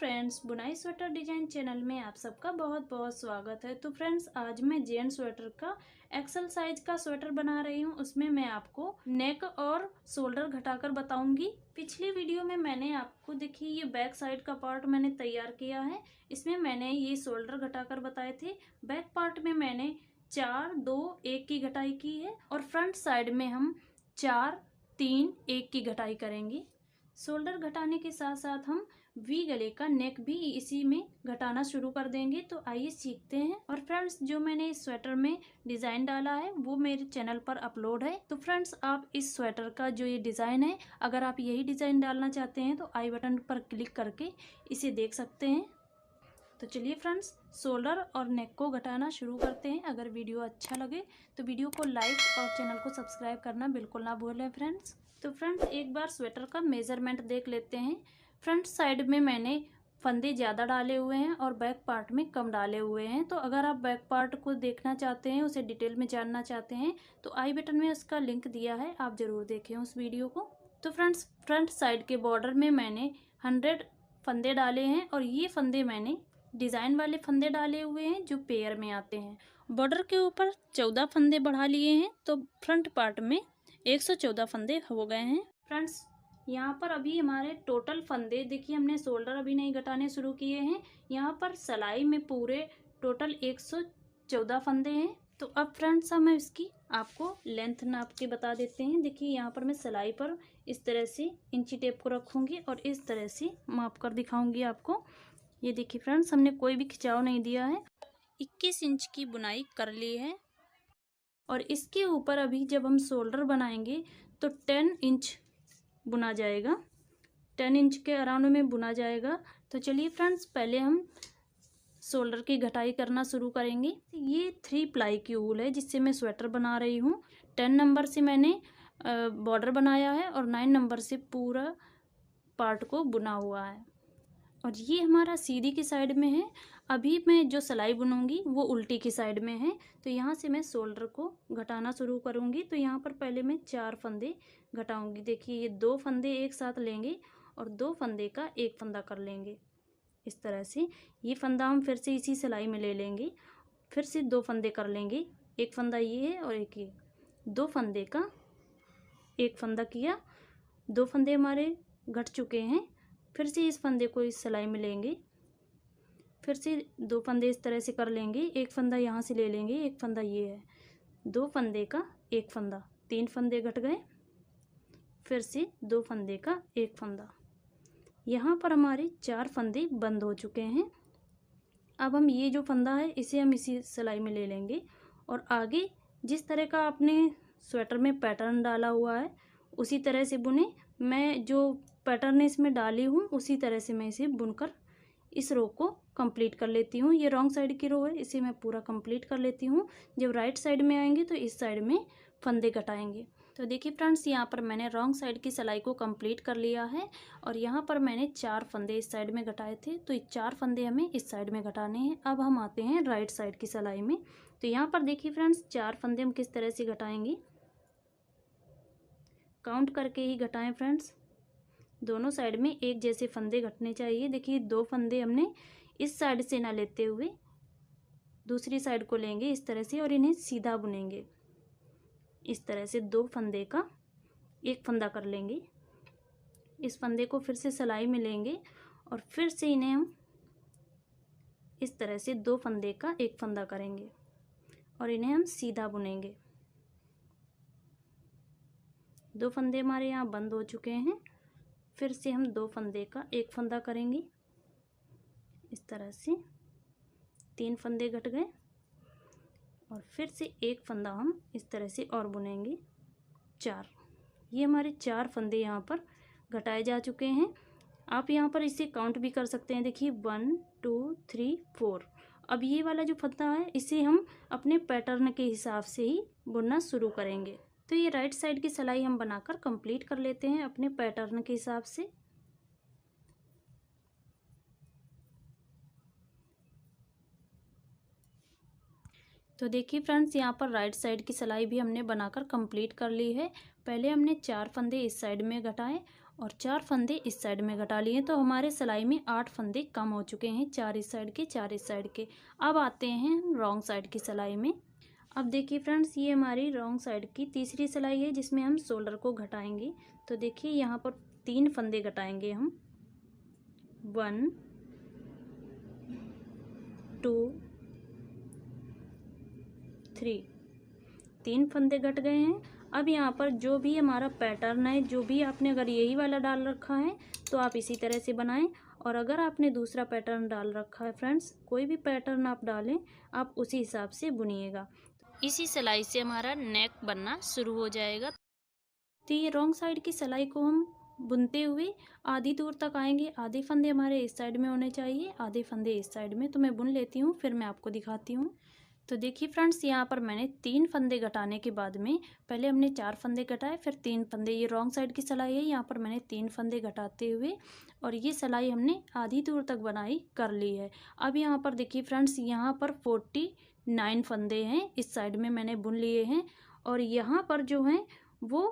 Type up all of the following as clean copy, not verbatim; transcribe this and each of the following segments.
Friends, बुनाई sweater design channel में आप सबका बहुत बहुत स्वागत है। तो फ्रेंड्स, आज मैं जेंट्स स्वेटर का एक्सल साइज का स्वेटर बना रही हूँ। उसमें मैं आपको नेक और शोल्डर घटाकर बताऊंगी। पिछली वीडियो में मैंने आपको देखिए ये बैक साइड का पार्ट मैंने तैयार किया है। इसमें मैंने ये शोल्डर घटाकर बताए थे। बैक पार्ट में मैंने 4 2 1 की घटाई की है और फ्रंट साइड में हम 4 3 1 की घटाई करेंगे। शोल्डर घटाने के साथ साथ हम वी गले का नेक भी इसी में घटाना शुरू कर देंगे। तो आइए सीखते हैं। और फ्रेंड्स, जो मैंने इस स्वेटर में डिज़ाइन डाला है वो मेरे चैनल पर अपलोड है। तो फ्रेंड्स, आप इस स्वेटर का जो ये डिज़ाइन है, अगर आप यही डिज़ाइन डालना चाहते हैं तो आई बटन पर क्लिक करके इसे देख सकते हैं। तो चलिए फ्रेंड्स, शोल्डर और नेक को घटाना शुरू करते हैं। अगर वीडियो अच्छा लगे तो वीडियो को लाइक और चैनल को सब्सक्राइब करना बिल्कुल ना भूलें फ्रेंड्स। तो फ्रेंड्स, एक बार स्वेटर का मेजरमेंट देख लेते हैं। फ्रंट साइड में मैंने फंदे ज़्यादा डाले हुए हैं और बैक पार्ट में कम डाले हुए हैं। तो अगर आप बैक पार्ट को देखना चाहते हैं, उसे डिटेल में जानना चाहते हैं, तो आई बटन में उसका लिंक दिया है, आप ज़रूर देखें उस वीडियो को। तो फ्रेंड्स, फ्रंट साइड के बॉर्डर में मैंने 100 फंदे डाले हैं और ये फंदे मैंने डिज़ाइन वाले फंदे डाले हुए हैं जो पेयर में आते हैं। बॉर्डर के ऊपर 14 फंदे बढ़ा लिए हैं, तो फ्रंट पार्ट में 114 फंदे हो गए हैं। फ्रेंड्स, यहाँ पर अभी हमारे टोटल फंदे देखिए, हमने शोल्डर अभी नहीं घटाने शुरू किए हैं। यहाँ पर सिलाई में पूरे टोटल 114 फंदे हैं। तो अब फ्रेंड्स, हम इसकी आपको लेंथ नाप के बता देते हैं। देखिए, यहाँ पर मैं सिलाई पर इस तरह से इंची टेप को रखूँगी और इस तरह से माप कर दिखाऊँगी आपको। ये देखिए फ्रेंड्स, हमने कोई भी खिंचाव नहीं दिया है। 21 इंच की बुनाई कर ली है और इसके ऊपर अभी जब हम शोल्डर बनाएंगे तो 10 इंच बुना जाएगा। 10 इंच के अराउंड में बुना जाएगा। तो चलिए फ्रेंड्स, पहले हम शोल्डर की घटाई करना शुरू करेंगे। ये 3 प्लाई की ऊल है जिससे मैं स्वेटर बना रही हूँ। 10 नंबर से मैंने बॉर्डर बनाया है और 9 नंबर से पूरा पार्ट को बुना हुआ है और ये हमारा सीधी की साइड में है। अभी मैं जो सिलाई बुनूंगी वो उल्टी की साइड में है। तो यहाँ से मैं शोल्डर को घटाना शुरू करूँगी। तो यहाँ पर पहले मैं 4 फंदे घटाऊँगी। देखिए, ये 2 फंदे एक साथ लेंगे और 2 फंदे का एक फंदा कर लेंगे इस तरह से। ये फंदा हम फिर से इसी सिलाई में ले लेंगे, फिर से 2 फंदे कर लेंगे। एक फंदा ये है और एक ये, 2 फंदे का एक फंदा किया। 2 फंदे हमारे घट चुके हैं। फिर से इस फंदे को इस सिलाई में लेंगे, फिर से 2 फंदे इस तरह से कर लेंगे। एक फंदा यहाँ से ले लेंगे, एक फंदा ये है, 2 फंदे का एक फंदा, 3 फंदे घट गए। फिर से 2 फंदे का एक फंदा। यहाँ पर हमारे 4 फंदे बंद हो चुके हैं। अब हम ये जो फंदा है इसे हम इसी सिलाई में ले लेंगे और आगे जिस तरह का आपने स्वेटर में पैटर्न डाला हुआ है उसी तरह से बुने। मैं जो पैटर्न इसमें डाली हूँ उसी तरह से मैं इसे बुनकर इस रो को कंप्लीट कर लेती हूँ। ये रॉन्ग साइड की रो है, इसे मैं पूरा कंप्लीट कर लेती हूँ। जब राइट साइड में आएंगे तो इस साइड में फंदे घटाएंगे। तो देखिए फ्रेंड्स, यहाँ पर मैंने रॉन्ग साइड की सिलाई को कंप्लीट कर लिया है और यहाँ पर मैंने 4 फंदे इस साइड में घटाए थे। तो ये 4 फंदे हमें इस साइड में घटाने हैं। अब हम आते हैं राइट साइड की सिलाई में। तो यहाँ पर देखिए फ्रेंड्स, 4 फंदे हम किस तरह से घटाएंगे, काउंट करके ही घटाएं फ्रेंड्स। दोनों साइड में एक जैसे फंदे घटने चाहिए। देखिए, 2 फंदे हमने इस साइड से ना लेते हुए दूसरी साइड को लेंगे इस तरह से और इन्हें सीधा बुनेंगे। इस तरह से 2 फंदे का एक फंदा कर लेंगे। इस फंदे को फिर से सिलाई में लेंगे और फिर से इन्हें हम इस तरह से 2 फंदे का एक फंदा करेंगे और इन्हें हम सीधा बुनेंगे। 2 फंदे हमारे यहाँ बंद हो चुके हैं। फिर से हम 2 फंदे का एक फंदा करेंगे इस तरह से। 3 फंदे घट गए और फिर से एक फंदा हम इस तरह से और बुनेंगे 4। ये हमारे 4 फंदे यहाँ पर घटाए जा चुके हैं। आप यहाँ पर इसे काउंट भी कर सकते हैं। देखिए, 1 2 3 4। अब ये वाला जो फंदा है इसे हम अपने पैटर्न के हिसाब से ही बुनना शुरू करेंगे। तो ये राइट साइड की सिलाई हम बनाकर कंप्लीट कर लेते हैं अपने पैटर्न के हिसाब से। तो देखिए फ्रेंड्स, यहाँ पर राइट साइड की सिलाई भी हमने बनाकर कंप्लीट कर ली है। पहले हमने 4 फंदे इस साइड में घटाए और 4 फंदे इस साइड में घटा लिए। तो हमारे सिलाई में 8 फंदे कम हो चुके हैं, 4 इस साइड के 4 इस साइड के। अब आते हैं हम रॉन्ग साइड की सिलाई में। अब देखिए फ्रेंड्स, ये हमारी रॉन्ग साइड की तीसरी सिलाई है जिसमें हम शोल्डर को घटाएंगे। तो देखिए यहाँ पर 3 फंदे घटाएंगे हम, 1 2 3, 3 फंदे घट गए हैं। अब यहाँ पर जो भी हमारा पैटर्न है, जो भी आपने अगर यही वाला डाल रखा है तो आप इसी तरह से बनाएं, और अगर आपने दूसरा पैटर्न डाल रखा है फ्रेंड्स, कोई भी पैटर्न आप डालें, आप उसी हिसाब से बुनिएगा। इसी सिलाई से हमारा नेक बनना शुरू हो जाएगा। तो ये रॉन्ग साइड की सिलाई को हम बुनते हुए आधी दूर तक आएंगे। आधे फंदे हमारे इस साइड में होने चाहिए, आधे फंदे इस साइड में। तो मैं बुन लेती हूँ, फिर मैं आपको दिखाती हूँ। तो देखिए फ्रेंड्स, यहाँ पर मैंने 3 फंदे घटाने के बाद में, पहले हमने 4 फंदे घटाए, फिर 3 फंदे, ये रॉन्ग साइड की सिलाई है। यहाँ पर मैंने 3 फंदे घटाते हुए और ये सिलाई हमने आधी दूर तक बनाई कर ली है। अब यहाँ पर देखिए फ्रेंड्स, यहाँ पर 49 फंदे हैं, इस साइड में मैंने बुन लिए हैं, और यहाँ पर जो हैं वो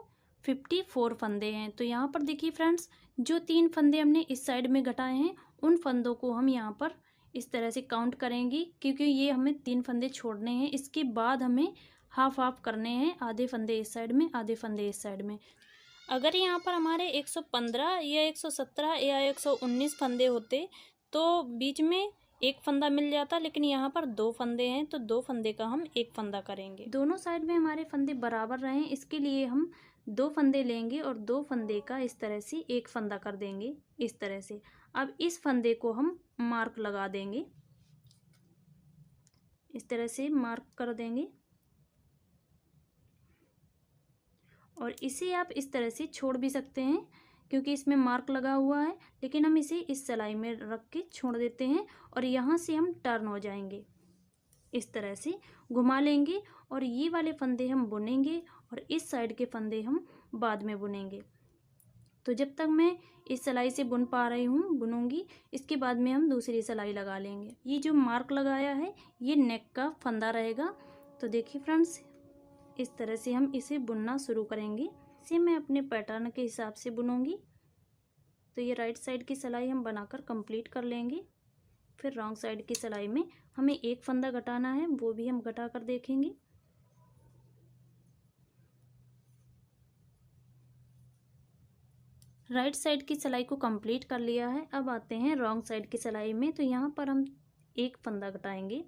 54 फंदे हैं। तो यहाँ पर देखिए फ्रेंड्स, जो 3 फंदे हमने इस साइड में घटाए हैं, उन फंदों को हम यहाँ पर इस तरह से काउंट करेंगे, क्योंकि ये हमें 3 फंदे छोड़ने हैं। इसके बाद हमें हाफ हाफ करने हैं, आधे फंदे इस साइड में, आधे फंदे इस साइड में। अगर यहाँ पर हमारे 115 या 117 या 119 फंदे होते तो बीच में एक फंदा मिल जाता, लेकिन यहाँ पर 2 फंदे हैं, तो 2 फंदे का हम एक फंदा करेंगे। दोनों साइड में हमारे फंदे बराबर रहें, इसके लिए हम 2 फंदे लेंगे और 2 फंदे का इस तरह से एक फंदा कर देंगे, इस तरह से। अब इस फंदे को हम मार्क लगा देंगे, इस तरह से मार्क कर देंगे, और इसे आप इस तरह से छोड़ भी सकते हैं क्योंकि इसमें मार्क लगा हुआ है, लेकिन हम इसे इस सिलाई में रख के छोड़ देते हैं, और यहाँ से हम टर्न हो जाएंगे, इस तरह से घुमा लेंगे, और ये वाले फंदे हम बुनेंगे और इस साइड के फंदे हम बाद में बुनेंगे। तो जब तक मैं इस सिलाई से बुन पा रही हूँ, बुनूंगी, इसके बाद में हम दूसरी सिलाई लगा लेंगे। ये जो मार्क लगाया है ये नेक का फंदा रहेगा। तो देखिए फ्रेंड्स, इस तरह से हम इसे बुनना शुरू करेंगे। इसे मैं अपने पैटर्न के हिसाब से बुनूंगी। तो ये राइट साइड की सिलाई हम बनाकर कंप्लीट कर लेंगे। फिर रॉन्ग साइड की सिलाई में हमें एक फंदा घटाना है, वो भी हम घटा कर देखेंगे। राइट साइड की सिलाई को कंप्लीट कर लिया है। अब आते हैं रॉन्ग साइड की सिलाई में। तो यहाँ पर हम एक फंदा घटाएंगे।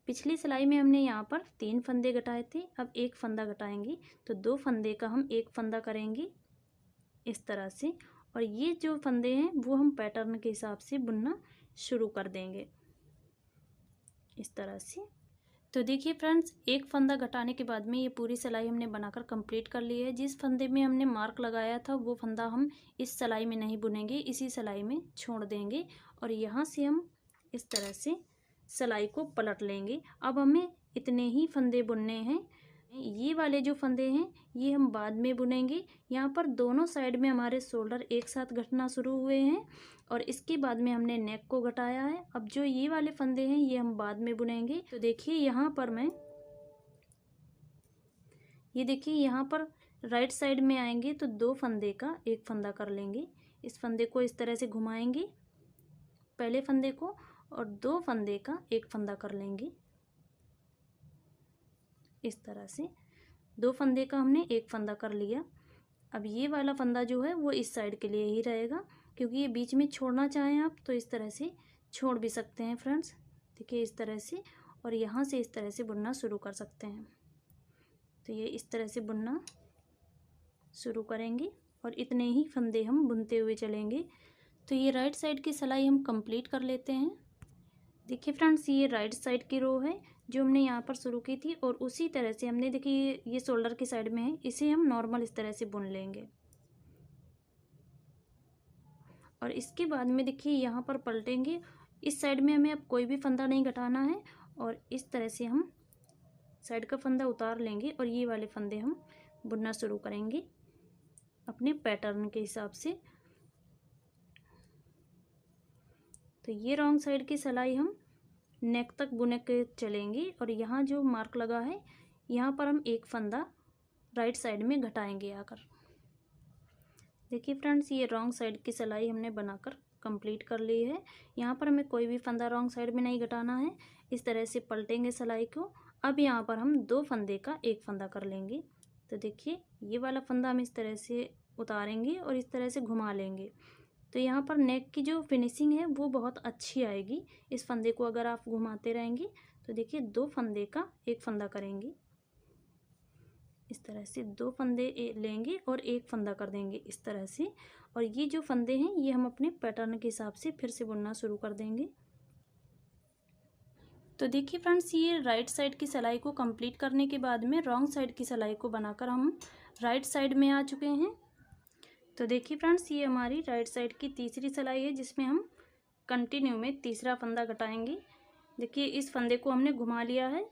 पिछली सिलाई में हमने यहाँ पर 3 फंदे घटाए थे, अब एक फंदा घटाएंगे, तो 2 फंदे का हम एक फंदा करेंगे इस तरह से, और ये जो फंदे हैं वो हम पैटर्न के हिसाब से बुनना शुरू कर देंगे इस तरह से। तो देखिए फ्रेंड्स, एक फंदा घटाने के बाद में ये पूरी सिलाई हमने बनाकर कंप्लीट कर ली है। जिस फंदे में हमने मार्क लगाया था वो फंदा हम इस सिलाई में नहीं बुनेंगे, इसी सिलाई में छोड़ देंगे, और यहाँ से हम इस तरह से सिलाई को पलट लेंगे। अब हमें इतने ही फंदे बुनने हैं। ये वाले जो फंदे हैं ये हम बाद में बुनेंगे। यहाँ पर दोनों साइड में हमारे शोल्डर एक साथ घटना शुरू हुए हैं, और इसके बाद में हमने नेक को घटाया है। अब जो ये वाले फंदे हैं ये हम बाद में बुनेंगे। तो देखिए यहाँ पर मैं, ये देखिए यहाँ पर राइट साइड में आएंगे तो 2 फंदे का एक फंदा कर लेंगे। इस फंदे को इस तरह से घुमाएंगे, पहले फंदे को, और 2 फंदे का एक फंदा कर लेंगे इस तरह से। 2 फंदे का हमने एक फंदा कर लिया। अब ये वाला फंदा जो है वो इस साइड के लिए ही रहेगा, क्योंकि ये बीच में छोड़ना चाहें आप तो इस तरह से छोड़ भी सकते हैं फ्रेंड्स। देखिए इस तरह से, और यहाँ से इस तरह से बुनना शुरू कर सकते हैं। तो ये इस तरह से बुनना शुरू करेंगे और इतने ही फंदे हम बुनते हुए चलेंगे। तो ये राइट साइड की सिलाई हम कंप्लीट कर लेते हैं। देखिए फ्रेंड्स, ये राइट साइड की रो है जो हमने यहाँ पर शुरू की थी, और उसी तरह से हमने, देखिए ये शोल्डर की साइड में है, इसे हम नॉर्मल इस तरह से बुन लेंगे। और इसके बाद में देखिए यहाँ पर पलटेंगे, इस साइड में हमें अब कोई भी फंदा नहीं घटाना है, और इस तरह से हम साइड का फंदा उतार लेंगे और ये वाले फंदे हम बुनना शुरू करेंगे अपने पैटर्न के हिसाब से। तो ये रॉन्ग साइड की सिलाई हम नेक तक बुने के चलेंगे, और यहाँ जो मार्क लगा है यहाँ पर हम एक फंदा राइट साइड में घटाएंगे आकर। देखिए फ्रेंड्स, ये रॉन्ग साइड की सिलाई हमने बनाकर कंप्लीट कर ली है। यहाँ पर हमें कोई भी फंदा रॉन्ग साइड में नहीं घटाना है। इस तरह से पलटेंगे सिलाई को। अब यहाँ पर हम 2 फंदे का एक फंदा कर लेंगे। तो देखिए, ये वाला फंदा हम इस तरह से उतारेंगे और इस तरह से घुमा लेंगे। तो यहाँ पर नेक की जो फिनिशिंग है वो बहुत अच्छी आएगी। इस फंदे को अगर आप घुमाते रहेंगे तो देखिए 2 फंदे का एक फंदा करेंगे। इस तरह से 2 फंदे लेंगे और एक फंदा कर देंगे इस तरह से। और ये जो फंदे हैं ये हम अपने पैटर्न के हिसाब से फिर से बुनना शुरू कर देंगे। तो देखिए फ्रेंड्स, ये राइट साइड की सिलाई को कंप्लीट करने के बाद में रॉन्ग साइड की सिलाई को बनाकर हम राइट साइड में आ चुके हैं। तो देखिए फ्रेंड्स, ये हमारी राइट साइड की तीसरी सिलाई है जिसमें हम कंटिन्यू में तीसरा फंदा घटाएंगे। देखिए, इस फंदे को हमने घुमा लिया है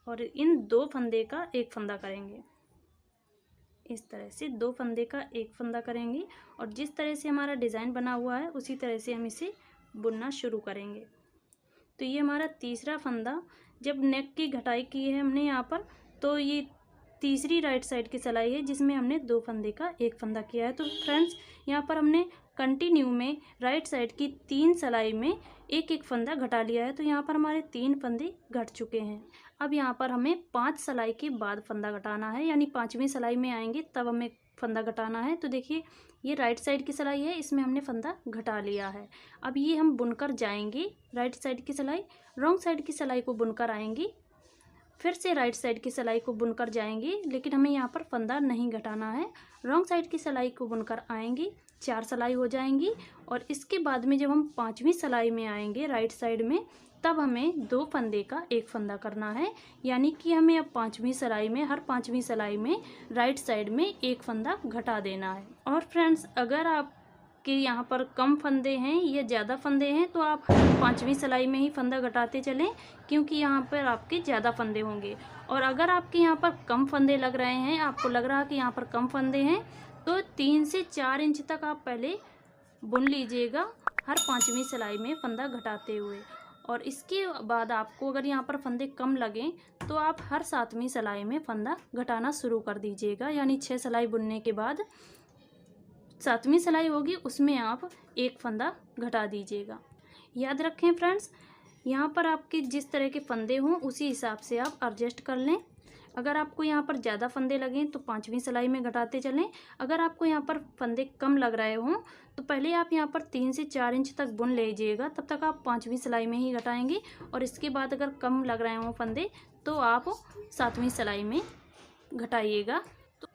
और इन 2 फंदे का एक फंदा करेंगे। इस तरह से 2 फंदे का एक फंदा करेंगे और जिस तरह से हमारा डिज़ाइन बना हुआ है उसी तरह से हम इसे बुनना शुरू करेंगे। तो ये हमारा तीसरा फंदा, जब नेक की घटाई की है हमने यहाँ पर, तो ये तीसरी राइट साइड की सिलाई है जिसमें हमने 2 फंदे का एक फंदा किया है। तो फ्रेंड्स, यहाँ पर हमने कंटिन्यू में राइट साइड की 3 सिलाई में एक एक फंदा घटा लिया है। तो यहाँ पर हमारे 3 फंदे घट चुके हैं। अब यहाँ पर हमें 5 सिलाई के बाद फंदा घटाना है, यानी 5वीं सिलाई में आएंगे तब हमें फंदा घटाना है। तो देखिए, ये राइट साइड की सिलाई है, इसमें हमने फंदा घटा लिया है। अब ये हम बुनकर जाएंगे राइट साइड की सिलाई, रॉन्ग साइड की सिलाई को बुनकर आएंगी, फिर से राइट साइड की सिलाई को बुनकर जाएंगे, लेकिन हमें यहाँ पर फंदा नहीं घटाना है। रॉन्ग साइड की सिलाई को बुनकर आएंगी, 4 सिलाई हो जाएंगी और इसके बाद में जब हम 5वीं सिलाई में आएंगे राइट साइड में, तब हमें 2 फंदे का एक फंदा करना है। यानी कि हमें अब 5वीं सिलाई में, हर 5वीं सिलाई में राइट साइड में एक फंदा घटा देना है। और फ्रेंड्स, अगर आप कि यहाँ पर कम फंदे हैं या ज़्यादा फंदे हैं तो आप 5वीं सिलाई में ही फंदा घटाते चलें, क्योंकि यहाँ पर आपके ज़्यादा फंदे होंगे। और अगर आपके यहाँ पर कम फंदे लग रहे हैं, आपको लग रहा है कि यहाँ पर कम फंदे हैं, तो 3 से 4 इंच तक आप पहले बुन लीजिएगा हर 5वीं सिलाई में फंदा घटाते हुए। और इसके बाद आपको अगर यहाँ पर फंदे कम लगें तो आप हर 7वीं सिलाई में फंदा घटाना शुरू कर दीजिएगा। यानी 6 सिलाई बुनने के बाद 7वीं सिलाई होगी, उसमें आप एक फंदा घटा दीजिएगा। याद रखें फ्रेंड्स, यहाँ पर आपके जिस तरह के फंदे हों उसी हिसाब से आप एडजस्ट कर लें। अगर आपको यहाँ पर ज़्यादा फंदे लगें तो 5वीं सिलाई में घटाते चलें। अगर आपको यहाँ पर फंदे कम लग रहे हों तो पहले आप यहाँ पर 3 से 4 इंच तक बुन लीजिएगा, तब तक आप 5वीं सिलाई में ही घटाएंगे। और इसके बाद अगर कम लग रहे हों फंदे तो आप 7वीं सिलाई में घटाइएगा।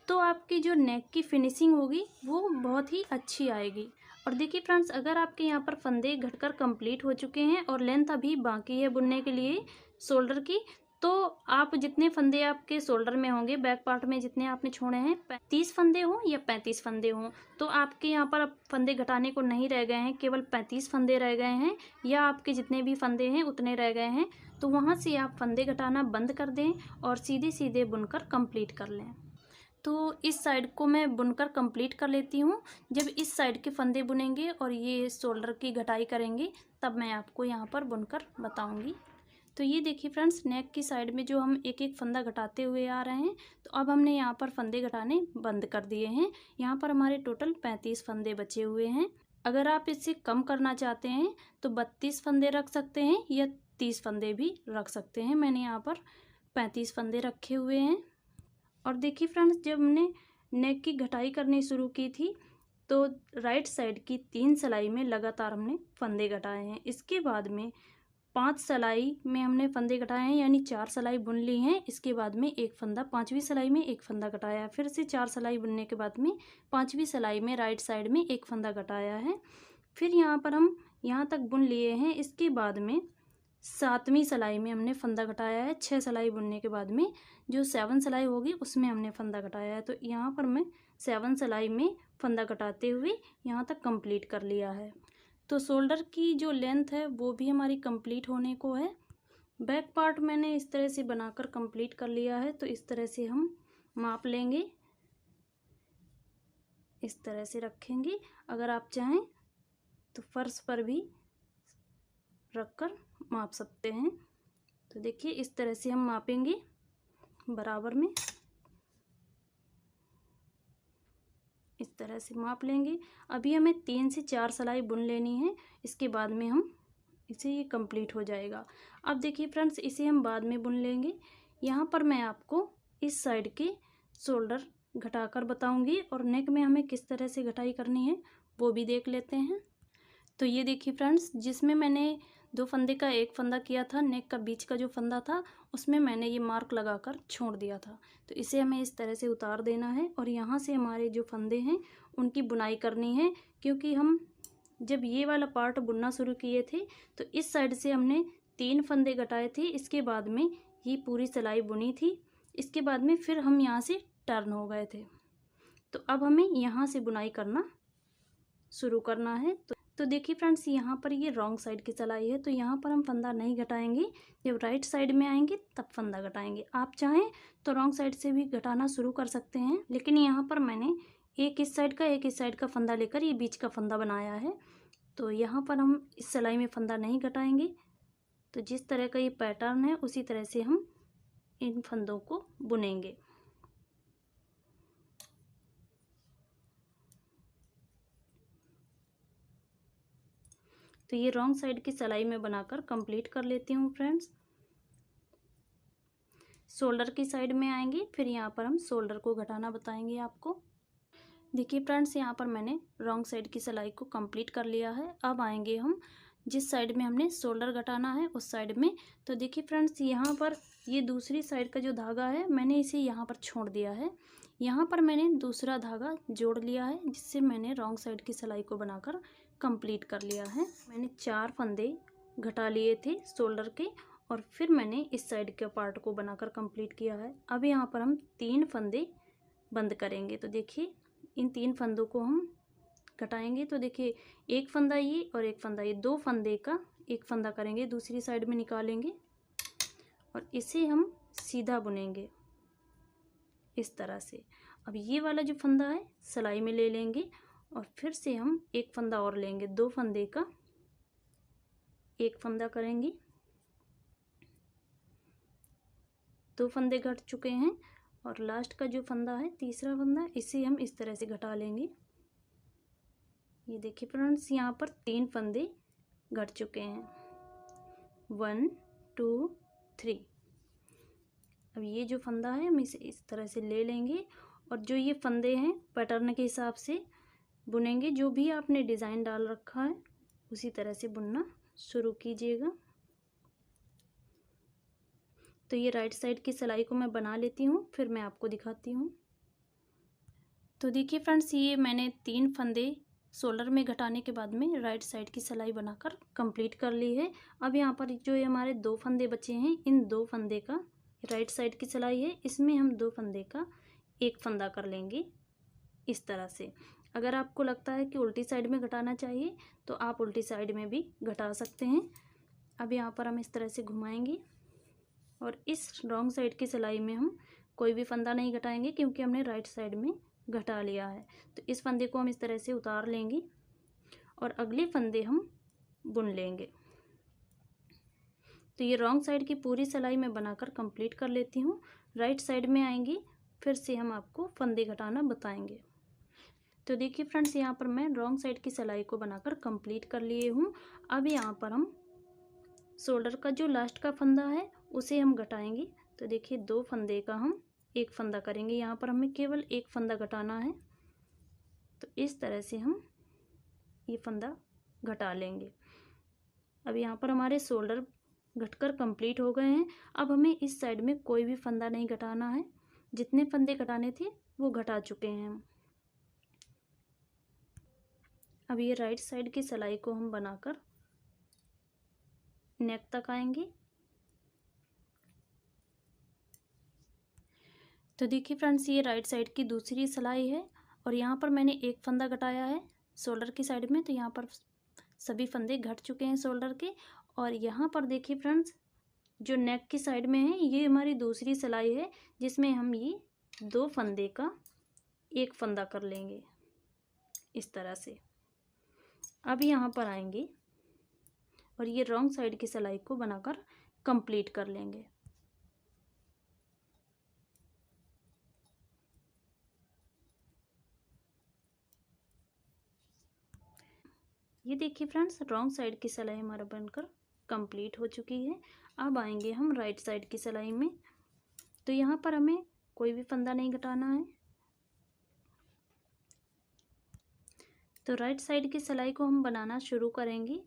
तो आपकी जो नेक की फिनिशिंग होगी वो बहुत ही अच्छी आएगी। और देखिए फ्रेंड्स, अगर आपके यहाँ पर फंदे घटकर कंप्लीट हो चुके हैं और लेंथ अभी बाकी है बुनने के लिए शोल्डर की, तो आप जितने फंदे आपके शोल्डर में होंगे, बैक पार्ट में जितने आपने छोड़े हैं, 30 फंदे हों या 35 फंदे हों, तो आपके यहाँ पर अब फंदे घटाने को नहीं रह गए हैं, केवल 35 फंदे रह गए हैं, या आपके जितने भी फंदे हैं उतने रह गए हैं, तो वहाँ से आप फंदे घटाना बंद कर दें और सीधे सीधे बुनकर कंप्लीट कर लें। तो इस साइड को मैं बुनकर कंप्लीट कर लेती हूँ। जब इस साइड के फंदे बुनेंगे और ये शोल्डर की घटाई करेंगे तब मैं आपको यहाँ पर बुनकर बताऊँगी। तो ये देखिए फ्रेंड्स, नेक की साइड में जो हम एक एक फंदा घटाते हुए आ रहे हैं, तो अब हमने यहाँ पर फंदे घटाने बंद कर दिए हैं। यहाँ पर हमारे टोटल 35 फंदे बचे हुए हैं। अगर आप इससे कम करना चाहते हैं तो 32 फंदे रख सकते हैं या 30 फंदे भी रख सकते हैं। मैंने यहाँ पर 35 फंदे रखे हुए हैं। और देखिए फ्रेंड्स, जब हमने नेक की घटाई करनी शुरू की थी तो राइट साइड की 3 सिलाई में लगातार हमने फंदे घटाए हैं। इसके बाद में 5 सिलाई में हमने फंदे घटाए हैं, यानी 4 सिलाई बुन ली हैं। इसके बाद में एक फंदा 5वीं सिलाई में एक फंदा घटाया, फिर से 4 सिलाई बुनने के बाद में 5वीं सिलाई में राइट साइड में एक फंदा घटाया है। फिर यहाँ पर हम यहाँ तक बुन लिए हैं। इसके बाद में 7वीं सिलाई में हमने फंदा घटाया है। 6 सिलाई बुनने के बाद में जो 7 सिलाई होगी उसमें हमने फंदा घटाया है। तो यहाँ पर मैं 7 सिलाई में फंदा घटाते हुए यहाँ तक कंप्लीट कर लिया है। तो शोल्डर की जो लेंथ है वो भी हमारी कंप्लीट होने को है। बैक पार्ट मैंने इस तरह से बनाकर कंप्लीट कर लिया है। तो इस तरह से हम माप लेंगे, इस तरह से रखेंगे। अगर आप चाहें तो फर्श पर भी रखकर माप सकते हैं। तो देखिए, इस तरह से हम मापेंगे बराबर में, इस तरह से माप लेंगे। अभी हमें 3 से 4 सिलाई बुन लेनी है, इसके बाद में हम इसे ये कंप्लीट हो जाएगा। अब देखिए फ्रेंड्स, इसे हम बाद में बुन लेंगे। यहाँ पर मैं आपको इस साइड के शोल्डर घटाकर बताऊंगी और नेक में हमें किस तरह से घटाई करनी है वो भी देख लेते हैं। तो ये देखिए फ्रेंड्स, जिसमें मैंने 2 फंदे का 1 फंदा किया था, नेक का बीच का जो फंदा था उसमें मैंने ये मार्क लगाकर छोड़ दिया था। तो इसे हमें इस तरह से उतार देना है और यहाँ से हमारे जो फंदे हैं उनकी बुनाई करनी है, क्योंकि हम जब ये वाला पार्ट बुनना शुरू किए थे तो इस साइड से हमने 3 फंदे घटाए थे, इसके बाद में ये पूरी सिलाई बुनी थी, इसके बाद में फिर हम यहाँ से टर्न हो गए थे। तो अब हमें यहाँ से बुनाई करना शुरू करना है। तो देखिए फ्रेंड्स, यहाँ पर ये रॉन्ग साइड की सिलाई है, तो यहाँ पर हम फंदा नहीं घटाएंगे, जब राइट साइड में आएंगे तब फंदा घटाएंगे। आप चाहें तो रॉन्ग साइड से भी घटाना शुरू कर सकते हैं, लेकिन यहाँ पर मैंने एक इस साइड का एक इस साइड का फंदा लेकर ये बीच का फंदा बनाया है, तो यहाँ पर हम इस सिलाई में फंदा नहीं घटाएंगे। तो जिस तरह का ये पैटर्न है उसी तरह से हम इन फंदों को बुनेंगे। तो ये रॉन्ग साइड की सिलाई में बनाकर कंप्लीट कर लेती हूँ फ्रेंड्स। शोल्डर की साइड में आएंगे, फिर यहाँ पर हम शोल्डर को घटाना बताएंगे आपको। देखिए फ्रेंड्स, यहाँ पर मैंने रॉन्ग साइड की सिलाई को कंप्लीट कर लिया है। अब आएंगे हम जिस साइड में हमने शोल्डर घटाना है उस साइड में। तो देखिए फ्रेंड्स, यहाँ पर ये दूसरी साइड का जो धागा है मैंने इसे यहाँ पर छोड़ दिया है। यहाँ पर मैंने दूसरा धागा जोड़ लिया है, जिससे मैंने रॉन्ग साइड की सिलाई को बनाकर कंप्लीट कर लिया है। मैंने 4 फंदे घटा लिए थे शोल्डर के और फिर मैंने इस साइड के पार्ट को बनाकर कंप्लीट किया है। अब यहाँ पर हम 3 फंदे बंद करेंगे। तो देखिए इन 3 फंदों को हम घटाएंगे। तो देखिए एक फंदा ये और एक फंदा ये, 2 फंदे का एक फंदा करेंगे, दूसरी साइड में निकालेंगे और इसे हम सीधा बुनेंगे इस तरह से। अब ये वाला जो फंदा है सिलाई में ले लेंगे और फिर से हम एक फंदा और लेंगे, 2 फंदे का एक फंदा करेंगे। 2 फंदे घट चुके हैं और लास्ट का जो फंदा है तीसरा फंदा, इसे हम इस तरह से घटा लेंगे। ये देखिए फ्रेंड्स, यहाँ पर 3 फंदे घट चुके हैं, 1 2 3। अब ये जो फंदा है हम इसे इस तरह से ले लेंगे और जो ये फंदे हैं पैटर्न के हिसाब से बुनेंगे। जो भी आपने डिज़ाइन डाल रखा है उसी तरह से बुनना शुरू कीजिएगा। तो ये राइट साइड की सिलाई को मैं बना लेती हूँ, फिर मैं आपको दिखाती हूँ। तो देखिए फ्रेंड्स, ये मैंने 3 फंदे शोल्डर में घटाने के बाद में राइट साइड की सिलाई बनाकर कंप्लीट कर ली है। अब यहाँ पर जो ये हमारे 2 फंदे बचे हैं, इन 2 फंदे का राइट साइड की सिलाई है, इसमें हम 2 फंदे का एक फंदा कर लेंगे इस तरह से। अगर आपको लगता है कि उल्टी साइड में घटाना चाहिए तो आप उल्टी साइड में भी घटा सकते हैं। अब यहाँ पर हम इस तरह से घुमाएंगे और इस रॉन्ग साइड की सिलाई में हम कोई भी फंदा नहीं घटाएंगे, क्योंकि हमने राइट साइड में घटा लिया है। तो इस फंदे को हम इस तरह से उतार लेंगे और अगले फंदे हम बुन लेंगे। तो ये रॉन्ग साइड की पूरी सिलाई मैं बनाकर कंप्लीट कर लेती हूँ। राइट साइड में आएंगे, फिर से हम आपको फंदे घटाना बताएंगे। तो देखिए फ्रेंड्स, यहाँ पर मैं रॉन्ग साइड की सिलाई को बनाकर कंप्लीट कर लिए हूँ। अब यहाँ पर हम शोल्डर का जो लास्ट का फंदा है उसे हम घटाएंगे। तो देखिए 2 फंदे का हम एक फंदा करेंगे, यहाँ पर हमें केवल एक फंदा घटाना है। तो इस तरह से हम ये फंदा घटा लेंगे। अब यहाँ पर हमारे शोल्डर घटकर कंप्लीट हो गए हैं। अब हमें इस साइड में कोई भी फंदा नहीं घटाना है, जितने फंदे घटाने थे वो घटा चुके हैं हम। अब ये राइट साइड की सिलाई को हम बनाकर नेक तक आएंगे। तो देखिए फ्रेंड्स, ये राइट साइड की दूसरी सिलाई है और यहाँ पर मैंने एक फंदा घटाया है शोल्डर की साइड में। तो यहाँ पर सभी फंदे घट चुके हैं शोल्डर के। और यहाँ पर देखिए फ्रेंड्स, जो नेक की साइड में है ये हमारी दूसरी सिलाई है, जिसमें हम ये 2 फंदे का एक फंदा कर लेंगे इस तरह से। अब यहाँ पर आएंगे और ये रॉन्ग साइड की सिलाई को बनाकर कंप्लीट कर लेंगे। ये देखिए फ्रेंड्स, रॉन्ग साइड की सिलाई हमारा बनकर कंप्लीट हो चुकी है। अब आएंगे हम राइट साइड की सिलाई में। तो यहाँ पर हमें कोई भी फंदा नहीं घटाना है। तो राइट साइड की सिलाई को हम बनाना शुरू करेंगे।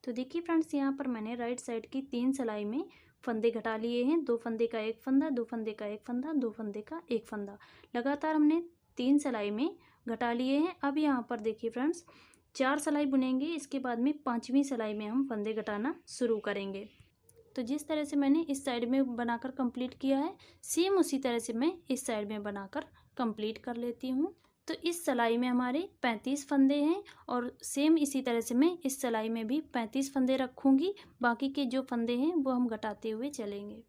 तो देखिए फ्रेंड्स, यहाँ पर मैंने राइट साइड की 3 सिलाई में फंदे घटा लिए हैं। 2 फंदे का एक फंदा, 2 फंदे का एक फंदा, 2 फंदे का एक फंदा, लगातार हमने 3 सिलाई में घटा लिए हैं। अब यहाँ पर देखिए फ्रेंड्स, 4 सिलाई बुनेंगे, इसके बाद में 5वीं सिलाई में हम फंदे घटाना शुरू करेंगे। तो जिस तरह से मैंने इस साइड में बनाकर कंप्लीट किया है, सेम उसी तरह से मैं इस साइड में बनाकर कंप्लीट कर लेती हूँ। तो इस सिलाई में हमारे 35 फंदे हैं और सेम इसी तरह से मैं इस सिलाई में भी 35 फंदे रखूँगी। बाकी के जो फंदे हैं वो हम घटाते हुए चलेंगे।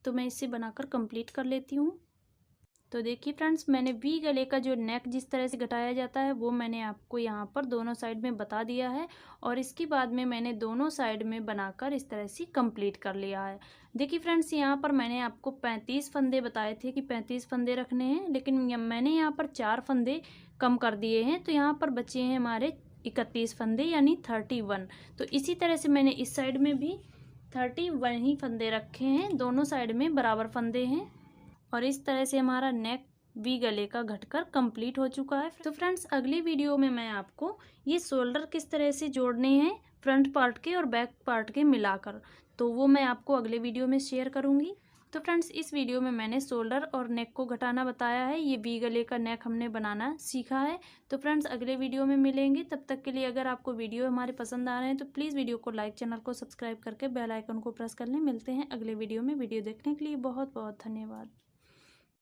तो मैं इसे बनाकर कंप्लीट कर लेती हूँ। तो देखिए फ्रेंड्स, मैंने वी गले का जो नेक जिस तरह से घटाया जाता है वो मैंने आपको यहाँ पर दोनों साइड में बता दिया है। और इसके बाद में मैंने दोनों साइड में बनाकर इस तरह से कंप्लीट कर लिया है। देखिए फ्रेंड्स, यहाँ पर मैंने आपको 35 फंदे बताए थे कि 35 फंदे रखने हैं, लेकिन मैंने यहाँ पर 4 फंदे कम कर दिए हैं। तो यहाँ पर बचे हैं हमारे 31 फंदे, यानी 31। तो इसी तरह से मैंने इस साइड में भी 31 ही फंदे रखे हैं। दोनों साइड में बराबर फंदे हैं और इस तरह से हमारा नेक वी गले का घटकर कंप्लीट हो चुका है। तो फ्रेंड्स, अगली वीडियो में मैं आपको ये शोल्डर किस तरह से जोड़ने हैं फ्रंट पार्ट के और बैक पार्ट के मिलाकर, तो वो मैं आपको अगले वीडियो में शेयर करूंगी। तो फ्रेंड्स, इस वीडियो में मैंने शोल्डर और नेक को घटाना बताया है। ये वी गले का नेक हमने बनाना सीखा है। तो फ्रेंड्स, अगले वीडियो में मिलेंगे। तब तक के लिए अगर आपको वीडियो हमारे पसंद आ रहे हैं तो प्लीज़ वीडियो को लाइक, चैनल को सब्सक्राइब करके बेल आइकन को प्रेस कर लें। मिलते हैं अगले वीडियो में। वीडियो देखने के लिए बहुत बहुत धन्यवाद।